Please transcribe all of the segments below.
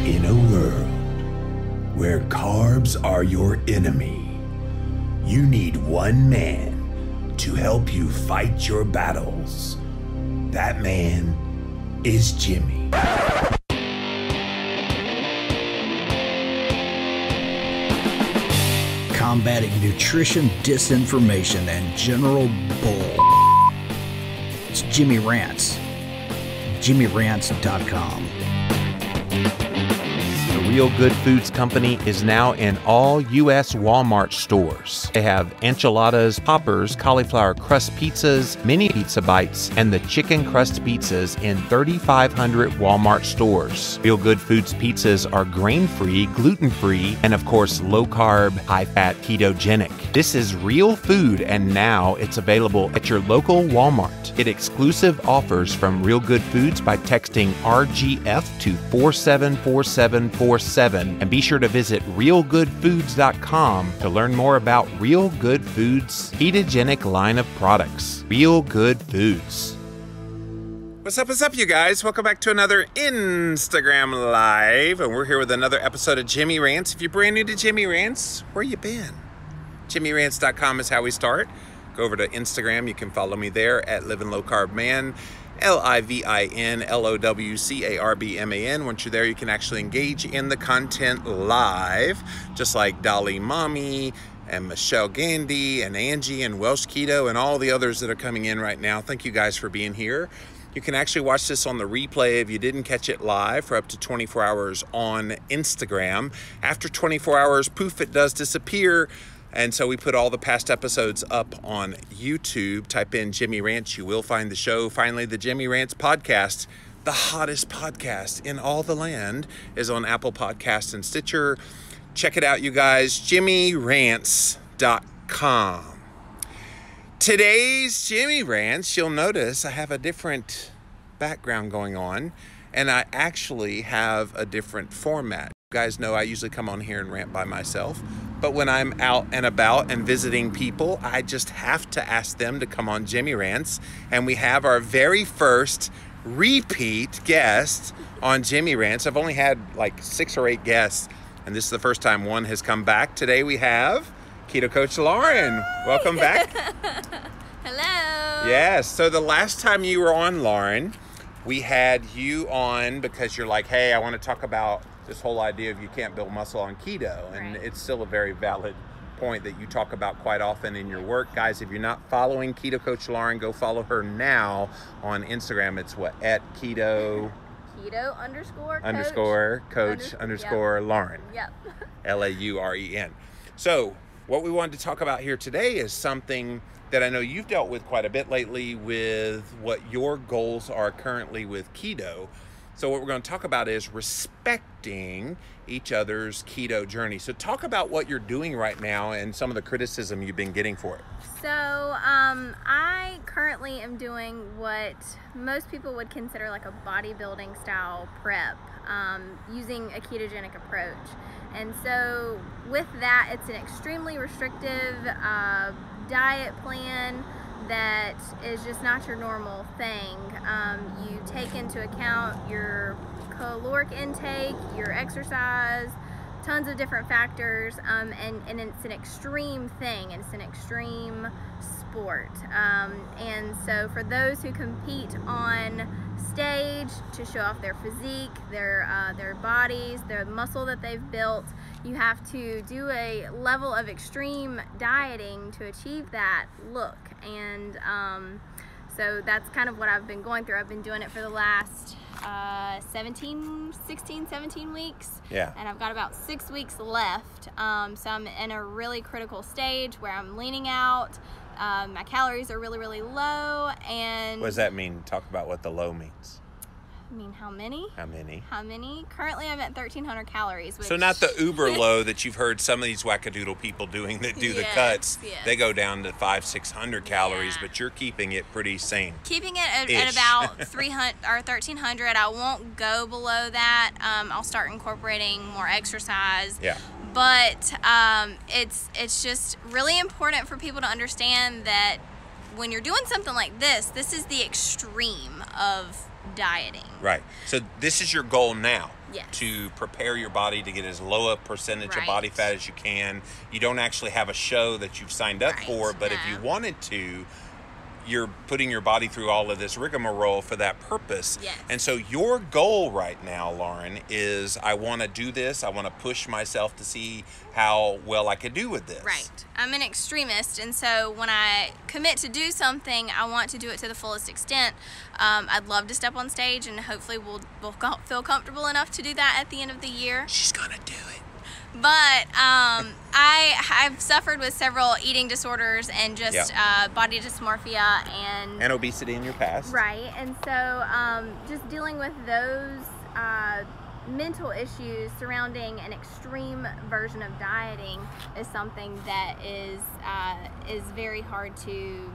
In a world where carbs are your enemy, you need one man to help you fight your battles. That man is Jimmy. Combating nutrition disinformation and general bull. It's Jimmy Rants. JimmyRants.com. The Real Good Foods Company is now in all U.S. Walmart stores. They have enchiladas, poppers, cauliflower crust pizzas, mini pizza bites, and the chicken crust pizzas in 3,500 Walmart stores. Real Good Foods pizzas are grain-free, gluten-free, and of course low-carb, high-fat, ketogenic. This is real food, and now it's available at your local Walmart. Get exclusive offers from Real Good Foods by texting RGF to 474747 and be sure to visit realgoodfoods.com to learn more about Real Good Foods' ketogenic line of products. Real Good Foods. What's up, you guys? Welcome back to another Instagram Live, and we're here with another episode of Jimmy Rants. If you're brand new to Jimmy Rants, where you been? JimmyRants.com is how we start. Go over to Instagram. You can follow me there at Living Low Carb Man. LIVINLOWCARBMAN. Once you're there, you can actually engage in the content live, just like Dolly Mommy and Michelle Gandy and Angie and Welsh Keto and all the others that are coming in right now. Thank you guys for being here. You can actually watch this on the replay if you didn't catch it live for up to 24 hours on Instagram. After 24 hours, poof, it does disappear. And so we put all the past episodes up on YouTube. Type in Jimmy Rants, you will find the show. Finally, the Jimmy Rants podcast, the hottest podcast in all the land, is on Apple Podcasts and Stitcher. Check it out, you guys. JimmyRants.com. Today's Jimmy Rants, you'll notice I have a different background going on, and I actually have a different format. You guys know I usually come on here and rant by myself. But when I'm out and about and visiting people, I just have to ask them to come on Jimmy Rants. And we have our very first repeat guest on Jimmy Rants. I've only had like 6 or 8 guests, and this is the first time one has come back. Today we have Keto Coach Lauren. Hi. Welcome back. Hello. Yes, so the last time you were on, Lauren, we had you on because you're like, hey, I want to talk about this whole idea of you can't build muscle on keto. And Right. It's still a very valid point that you talk about quite often in your work. Guys, if you're not following Keto Coach Lauren, go follow her now on Instagram. It's what? At Keto Coach _ Lauren. Yep. LAUREN. So what we wanted to talk about here today is something that I know you've dealt with quite a bit lately with what your goals are currently with keto. So what we're going to talk about is respecting each other's keto journey. So talk about what you're doing right now and some of the criticism you've been getting for it. So I currently am doing what most people would consider like a bodybuilding style prep, using a ketogenic approach. And so with that, it's an extremely restrictive diet plan that is just not your normal thing. You take into account your caloric intake, your exercise, tons of different factors, and it's an extreme thing, and it's an extreme sport. And so for those who compete on stage to show off their physique, their bodies, their muscle that they've built, you have to do a level of extreme dieting to achieve that look. And so that's kind of what I've been going through. I've been doing it for the last 17 weeks. Yeah. And I've got about 6 weeks left. So I'm in a really critical stage where I'm leaning out. My calories are really, really low. And What does that mean? Talk about what the low means. I mean, how many? How many? Currently, I'm at 1,300 calories. Which... So not the uber low that you've heard some of these wackadoodle people doing that do the cuts. Yes. They go down to 500-600 calories, Yeah. but you're keeping it pretty sane. Keeping it at about 300 or 1,300. I won't go below that. I'll start incorporating more exercise. Yeah. But it's just really important for people to understand that when you're doing something like this is the extreme of dieting. Right. So this is your goal now. Yes. to prepare your body to get as low a percentage of body fat as you can. You don't actually have a show that you've signed up for, but if you wanted to, you're putting your body through all of this rigmarole for that purpose. Yes. And so your goal right now, Lauren, is I want to do this. I want to push myself to see how well I could do with this. Right. I'm an extremist, and so when I commit to do something, I want to do it to the fullest extent. I'd love to step on stage, and hopefully we'll feel comfortable enough to do that at the end of the year. She's going to do it. But I've suffered with several eating disorders and just body dysmorphia and obesity in your past. Right, and so just dealing with those mental issues surrounding an extreme version of dieting is something that is very hard to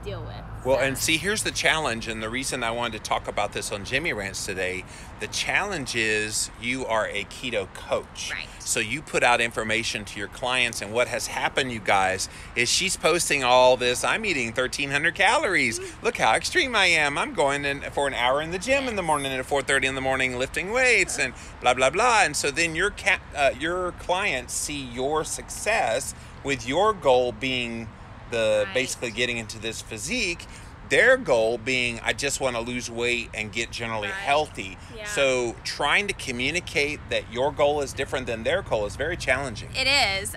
deal with. Well, and see, here's the challenge, and the reason I wanted to talk about this on Jimmy Rants today. The challenge is you are a keto coach. Right. So you put out information to your clients, and what has happened, you guys, is she's posting all this. I'm eating 1,300 calories. Look how extreme I am. I'm going in for an hour in the gym in the morning and at 4:30 in the morning lifting weights and blah, blah, blah. And so then your clients see your success with your goal being basically getting into this physique, their goal being I just want to lose weight and get generally healthy. Yeah. So trying to communicate that your goal is different than their goal is very challenging. It is.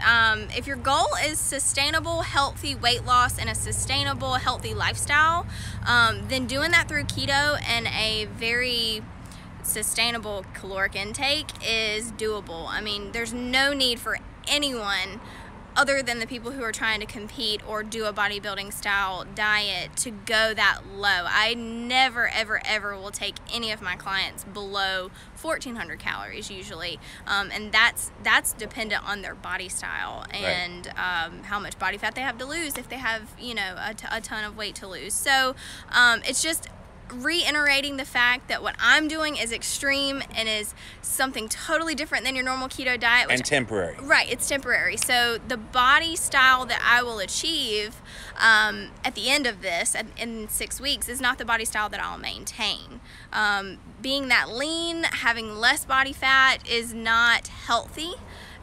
If your goal is sustainable, healthy weight loss and a sustainable, healthy lifestyle, then doing that through keto and a very sustainable caloric intake is doable. I mean, there's no need for anyone other than the people who are trying to compete or do a bodybuilding style diet to go that low. I never, ever, ever will take any of my clients below 1,400 calories usually, and that's dependent on their body style and how much body fat they have to lose if they have, you know, a ton of weight to lose. So it's just reiterating the fact that what I'm doing is extreme and is something totally different than your normal keto diet. And temporary. Right, it's temporary. So the body style that I will achieve at the end of this, in 6 weeks, is not the body style that I'll maintain. Being that lean, having less body fat is not healthy,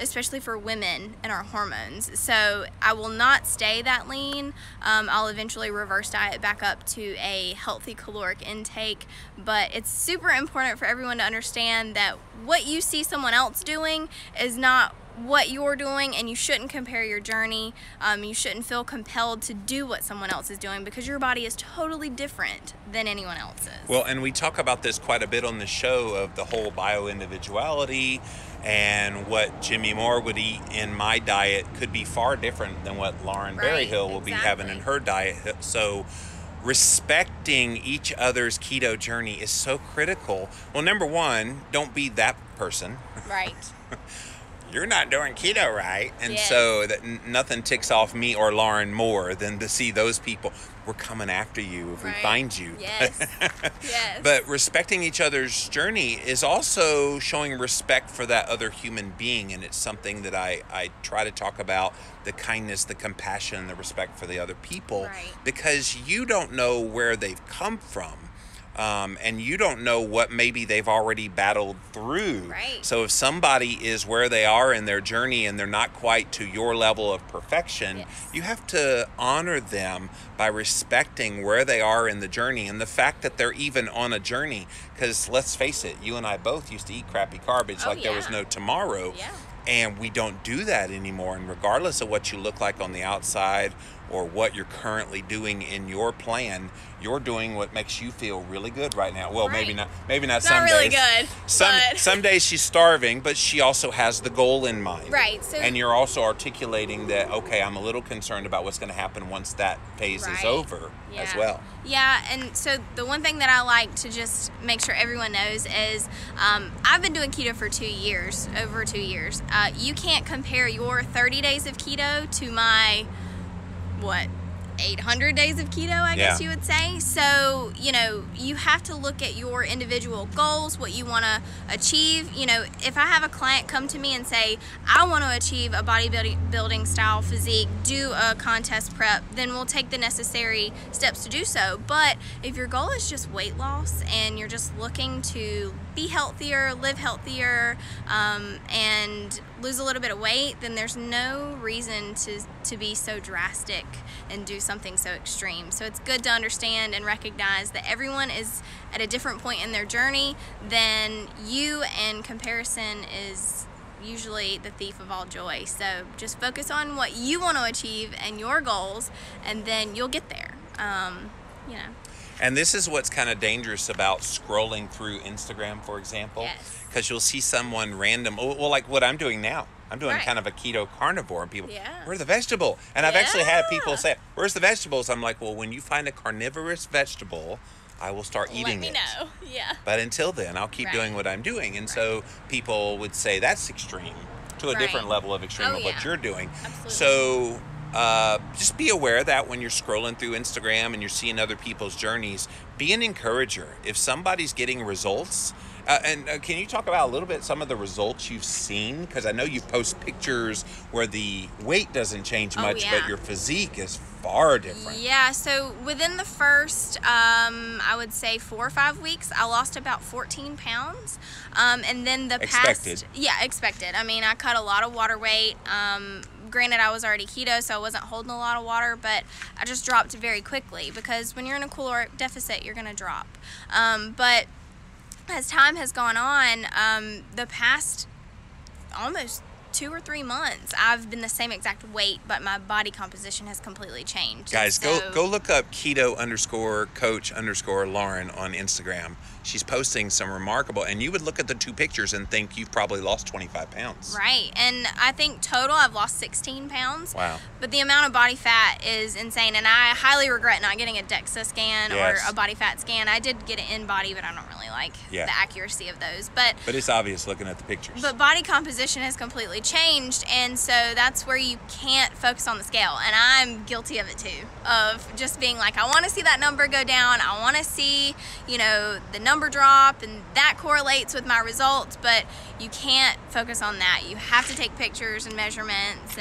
especially for women and our hormones. So I will not stay that lean. I'll eventually reverse diet back up to a healthy caloric intake, but it's super important for everyone to understand that what you see someone else doing is not what you're doing, and you shouldn't compare your journey. You shouldn't feel compelled to do what someone else is doing because your body is totally different than anyone else's. Well, and we talk about this quite a bit on the show of the whole bio-individuality, and what Jimmy Moore would eat in my diet could be far different than what Lauren Berryhill will be having in her diet. So respecting each other's keto journey is so critical. Well, number one, don't be that person. Right. You're not doing keto right. And so that nothing ticks off me or Lauren more than to see those people. We're coming after you if we find you. Yes. Yes. But respecting each other's journey is also showing respect for that other human being. And it's something that I try to talk about, the kindness, the compassion, the respect for the other people. Because you don't know where they've come from. And you don't know what maybe they've already battled through. So if somebody is where they are in their journey and they're not quite to your level of perfection, you have to honor them by respecting where they are in the journey and the fact that they're even on a journey. Because let's face it, you and I both used to eat crappy garbage like there was no tomorrow. And we don't do that anymore. And regardless of what you look like on the outside or what you're currently doing in your plan, you're doing what makes you feel really good right now. Well, maybe not some days. Really good. Some days she's starving, but she also has the goal in mind. So, and you're also articulating that, okay, I'm a little concerned about what's going to happen once that phase is over as well. Yeah, and so the one thing that I like to just make sure everyone knows is I've been doing keto for over 2 years. You can't compare your 30 days of keto to my, 800 days of keto, I guess you would say. So, you know, you have to look at your individual goals, what you want to achieve. You know, if I have a client come to me and say, I want to achieve a bodybuilding style physique, do a contest prep, then we'll take the necessary steps to do so. But if your goal is just weight loss and you're just looking to be healthier, live healthier, and lose a little bit of weight, then there's no reason to be so drastic and do something so extreme. So it's good to understand and recognize that everyone is at a different point in their journey than you, and comparison is usually the thief of all joy. So just focus on what you want to achieve and your goals, and then you'll get there. You know. And this is what's kind of dangerous about scrolling through Instagram, for example. Yes. Because you'll see someone random, well, like what I'm doing now. I'm doing Right. kind of a keto carnivore, and people, Yeah. where's the vegetable? And I've actually had people Yeah. say, where's the vegetables? I'm like, well, when you find a carnivorous vegetable, I will start eating Let me know. Yeah. But until then, I'll keep Right. doing what I'm doing. And Right. so people would say that's extreme, to a Right. different level of extreme Oh, of what yeah. you're doing. Absolutely. So just be aware that when you're scrolling through Instagram and you're seeing other people's journeys, be an encourager. If somebody's getting results, and can you talk about a little bit some of the results you've seen? Because I know you post pictures where the weight doesn't change Oh, much, yeah. but your physique is far different. Yeah, so within the first, I would say 4 or 5 weeks, I lost about 14 pounds. And then the Expected. expected. I mean, I cut a lot of water weight. Granted, I was already keto, so I wasn't holding a lot of water, but I just dropped very quickly, because when you're in a caloric deficit, you're going to drop. But as time has gone on, the past almost 2 or 3 months, I've been the same exact weight, but my body composition has completely changed. Guys, So- go look up keto_coach_Lauren on Instagram. She's posting some remarkable, and you would look at the 2 pictures and think you've probably lost 25 pounds. Right, and I think total I've lost 16 pounds. Wow. But the amount of body fat is insane, and I highly regret not getting a DEXA scan Yes. or a body fat scan. I did get an in-body, but I don't really like Yeah. the accuracy of those. But But it's obvious looking at the pictures. body composition has completely changed, and so that's where you can't focus on the scale, and I'm guilty of it too, of just being like, I want to see that number go down, I want to see, you know, the number drop, and that correlates with my results, but you can't focus on that. You have to take pictures and measurements.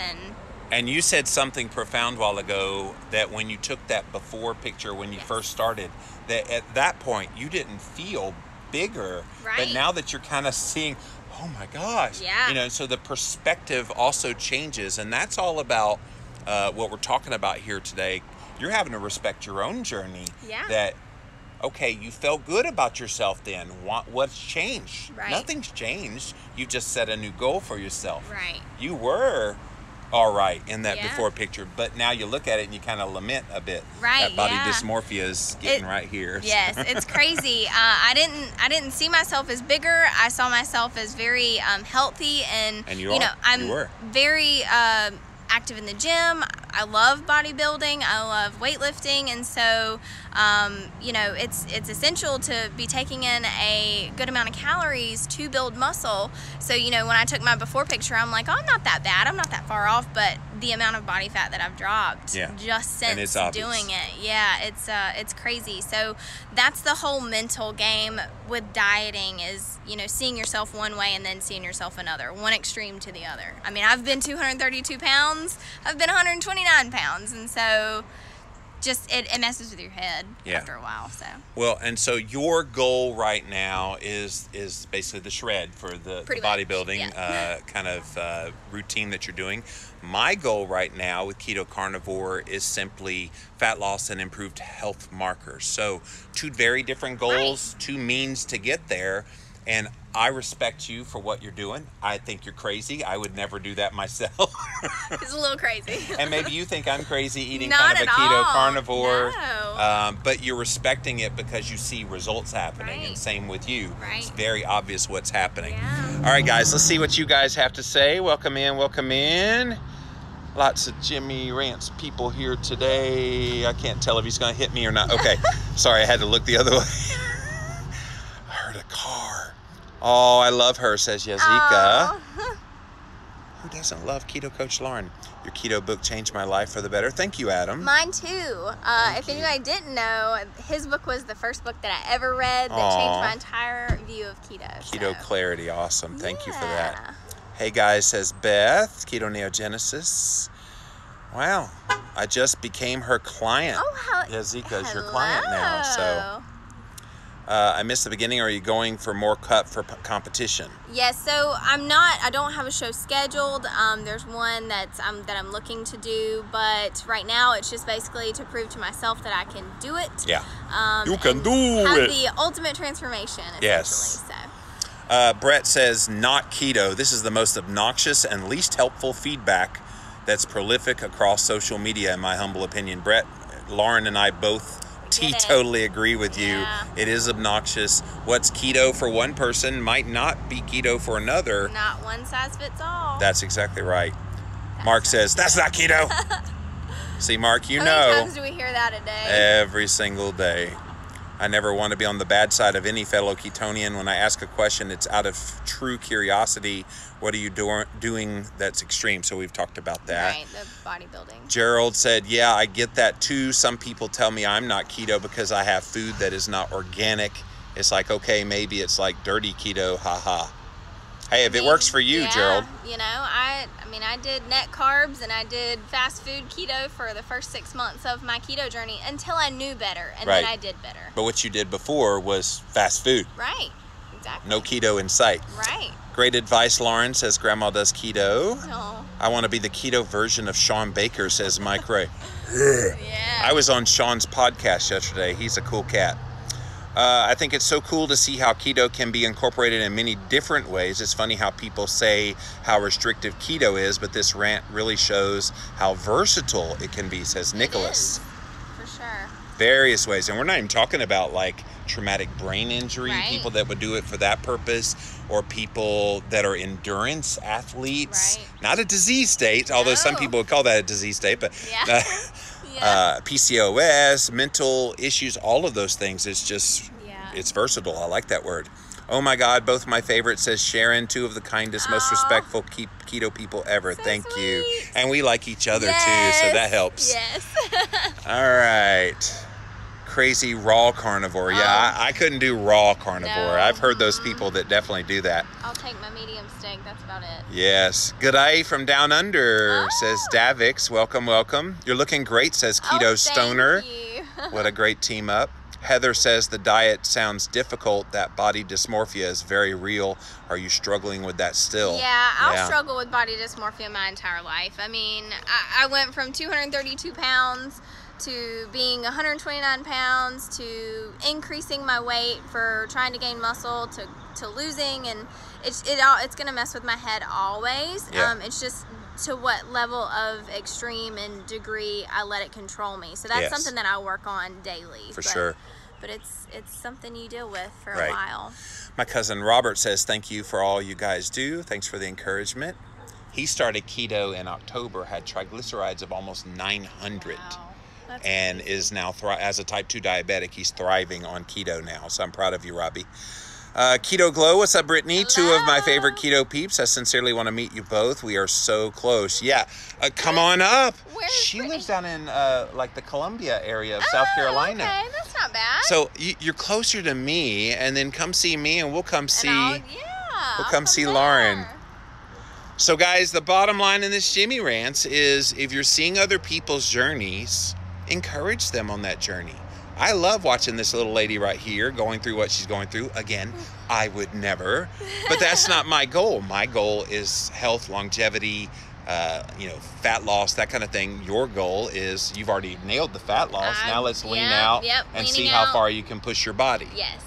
And you said something profound a while ago, that when you took that before picture when you Yes. first started, that at that point you didn't feel bigger. But Right. now that you're kind of seeing, oh my gosh. Yeah. You know, so the perspective also changes, and that's all about what we're talking about here today. You're having to respect your own journey. Yeah. That, okay, you felt good about yourself then. What's changed? Right. Nothing's changed. You just set a new goal for yourself. Right. You were all right in that Yeah. before picture, but now you look at it and you kind of lament a bit. Right, That body yeah. dysmorphia is getting right here. Yes, it's crazy. I didn't see myself as bigger. I saw myself as very healthy, and And know, I'm You were. very active in the gym. I love bodybuilding. I love weightlifting, and so you know, it's essential to be taking in a good amount of calories to build muscle. So, you know, when I took my before picture, I'm like, oh, I'm not that bad. I'm not that far off, but the amount of body fat that I've dropped Yeah. just And since it's obvious. doing it. Yeah, it's crazy. So that's the whole mental game with dieting, is, you know, seeing yourself one way and then seeing yourself another, one extreme to the other. I mean, I've been 232 pounds. I've been 129 pounds. And so just it messes with your head Yeah. after a while. So Well, and so your goal right now is basically the shred for the Pretty much, bodybuilding yeah. kind of routine that you're doing. My goal right now with Keto Carnivore is simply fat loss and improved health markers. So 2 very different goals, 2 means to get there. And I respect you for what you're doing. I think you're crazy. I would never do that myself. it's a little crazy. And maybe you think I'm crazy eating Not kind of a at keto all. carnivore. No. But you're respecting it because you see results happening. Right. And same with you. Right. It's very obvious what's happening. Yeah. All right, guys, let's see what you guys have to say. Welcome in, welcome in. Lots of Jimmy Rants people here today. I can't tell if he's going to hit me or not. Okay. Sorry, I had to look the other way. I heard a car. Oh, I love her, says Yazika. Aw. Who doesn't love Keto Coach Lauren? Your keto book changed my life for the better. Thank you, Adam. Mine too. If anybody didn't know, his book was the first book that I ever read that changed Aw. my entire view of keto. Keto so. Clarity, awesome. Thank you for Yeah. that. Hey guys, says Beth, Keto Neogenesis. Wow, I just became her client. Oh, how? Yazika is your client now. So, I missed the beginning. Are you going for more cut for competition? Yes, so I don't have a show scheduled. There's one that I'm looking to do, but right now it's just basically to prove to myself that I can do it. Yeah. You can do have it. the ultimate transformation, essentially. Yes. So. Brett says, not keto. This is the most obnoxious and least helpful feedback that's prolific across social media, in my humble opinion. Brett, Lauren and I both totally agree with you. Yeah. It is obnoxious. What's keto for one person might not be keto for another. Not one size fits all. That's exactly right. Mark says, that's not keto. See, Mark, you know. How many times do we hear that a day? Every single day. I never want to be on the bad side of any fellow ketonian. When I ask a question, it's out of true curiosity. What are you doing that's extreme? So we've talked about that. Right, the bodybuilding. Gerald said, yeah, I get that too. Some people tell me I'm not keto because I have food that is not organic. It's like, okay, maybe it's like dirty keto, haha. Hey, if it works for you, yeah, Gerald. You know, I did net carbs and I did fast food keto for the first 6 months of my keto journey until I knew better, and then I did better. But what you did before was fast food. Right, exactly. No keto in sight. Right. Great advice, Lauren, says Grandma does keto. Oh. I want to be the keto version of Sean Baker, says Mike Ray. Yeah. I was on Sean's podcast yesterday. He's a cool cat. I think it's so cool to see how keto can be incorporated in many different ways. It's funny how people say how restrictive keto is, but this rant really shows how versatile it can be, says Nicholas. It is, for sure. Various ways. And we're not even talking about like traumatic brain injury, Right. people that would do it for that purpose, or people that are endurance athletes. Right. Not a disease state, although some No. people would call that a disease state, but Yeah. Yeah. PCOS, mental issues, all of those things. It's just, Yeah. it's versatile. I like that word. Oh my God, both my favorites, says Sharon, two of the kindest, most Aw. respectful keto people ever. So Thank you. sweet. And we like each other Yes. too, so that helps. Yes. All right. Crazy raw carnivore. Yeah, I couldn't do raw carnivore. No. I've heard those people that definitely do that. I'll take my medium steak. That's about it. Yes. Good eye from down under, Oh. says Davix. Welcome, welcome. You're looking great, says Keto Stoner. Thank you. What a great team up. Heather says the diet sounds difficult. That body dysmorphia is very real. Are you struggling with that still? Yeah, I'll struggle with body dysmorphia my entire life. I mean, I went from 232 pounds to being 129 pounds to increasing my weight for trying to gain muscle to losing, and it's gonna mess with my head always. Yeah. It's just to what level of extreme and degree I let it control me. So that's something that I work on daily. For sure. But it's something you deal with for Right. a while. My cousin Robert says, thank you for all you guys do. Thanks for the encouragement. He started keto in October, had triglycerides of almost 900. Wow. That's and crazy. is now, as a type 2 diabetic, he's thriving on keto now. So I'm proud of you, Robbie. Keto Glow, what's up, Brittany? Hello. Two of my favorite keto peeps. I sincerely want to meet you both. We are so close. Yeah, come on up. Where's She Brittany? lives down in like the Columbia area of South Carolina. Okay, that's not bad. So you're closer to me, and then come see me, and we'll come see. We'll come see Lauren. So guys, the bottom line in this Jimmy Rants is if you're seeing other people's journeys, encourage them on that journey. I love watching this little lady right here going through what she's going through. Again, I would never, but that's not my goal. My goal is health, longevity, fat loss, that kind of thing. Your goal is you've already nailed the fat loss. Now let's lean out and see how far you can push your body. Yes.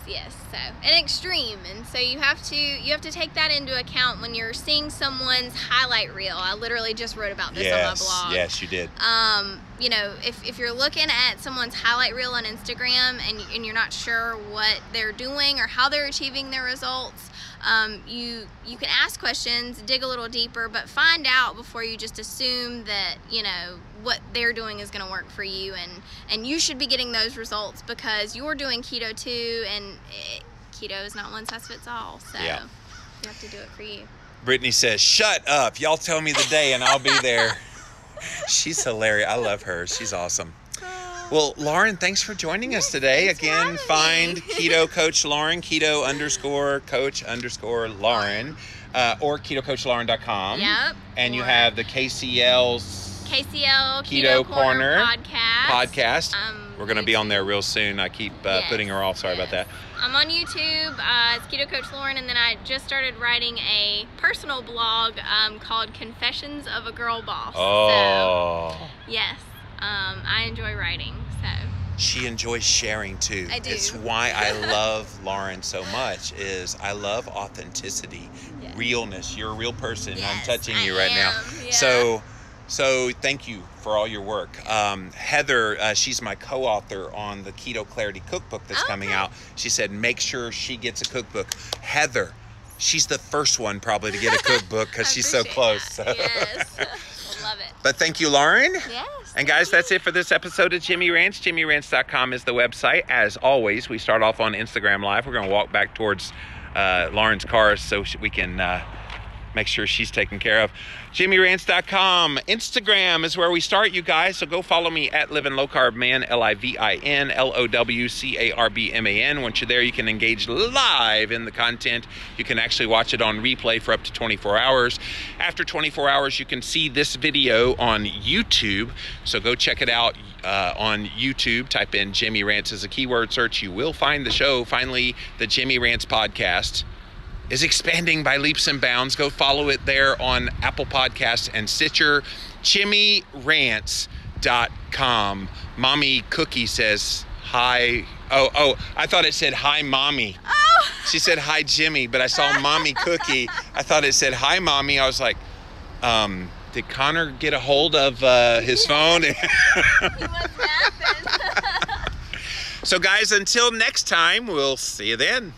So, and extreme, and so you have to take that into account when you're seeing someone's highlight reel. I literally just wrote about this on my blog. Yes, you did. If you're looking at someone's highlight reel on Instagram and you're not sure what they're doing or how they're achieving their results, you can ask questions, dig a little deeper, but find out before you just assume that what they're doing is going to work for you, and you should be getting those results because you're doing keto too, and keto is not one size fits all, so you have to do it for you. Brittany says, shut up. Y'all tell me the day and I'll be there. She's hilarious. I love her. She's awesome. Well, Lauren, thanks for joining us today. Thanks for Again, having find me. Keto Coach Lauren, keto_coach_Lauren, or ketocoachlauren.com. Yep. And you Or have the KCL Keto Corner podcast. We're going to be on there real soon. I keep putting her off. Sorry about that. I'm on YouTube. It's Keto Coach Lauren, and then I just started writing a personal blog called Confessions of a Girl Boss. Oh. So, yes, I enjoy writing. So. She enjoys sharing too. I do. It's why I love Lauren so much. Is I love authenticity, realness. You're a real person. Yes, I'm touching you right now. Yeah. So thank you for all your work. Heather, she's my co-author on the Keto Clarity cookbook that's coming out. She said make sure she gets a cookbook. Heather, she's the first one probably to get a cookbook because she's so close. So. Yes, love it. But thank you, Lauren. Yes. And guys, that's it for this episode of Jimmy Rants. JimmyRants.com is the website. As always, we start off on Instagram Live. We're going to walk back towards Lauren's car so we can make sure she's taken care of. JimmyRants.com. Instagram is where we start, you guys. So go follow me at Living Low Carb Man, LIVINLOWCARBMAN. Once you're there, you can engage live in the content. You can actually watch it on replay for up to 24 hours. After 24 hours, you can see this video on YouTube. So go check it out on YouTube. Type in Jimmy Rants as a keyword search. You will find the show. Finally, the Jimmy Rants podcast is expanding by leaps and bounds. Go follow it there on Apple Podcasts and Stitcher. JimmyRants.com. Mommy Cookie says hi. Oh, I thought it said hi, Mommy. Oh. She said hi, Jimmy, but I saw Mommy Cookie. I thought it said hi, Mommy. I was like, did Connor get a hold of his phone? He was laughing. So guys, until next time, we'll see you then.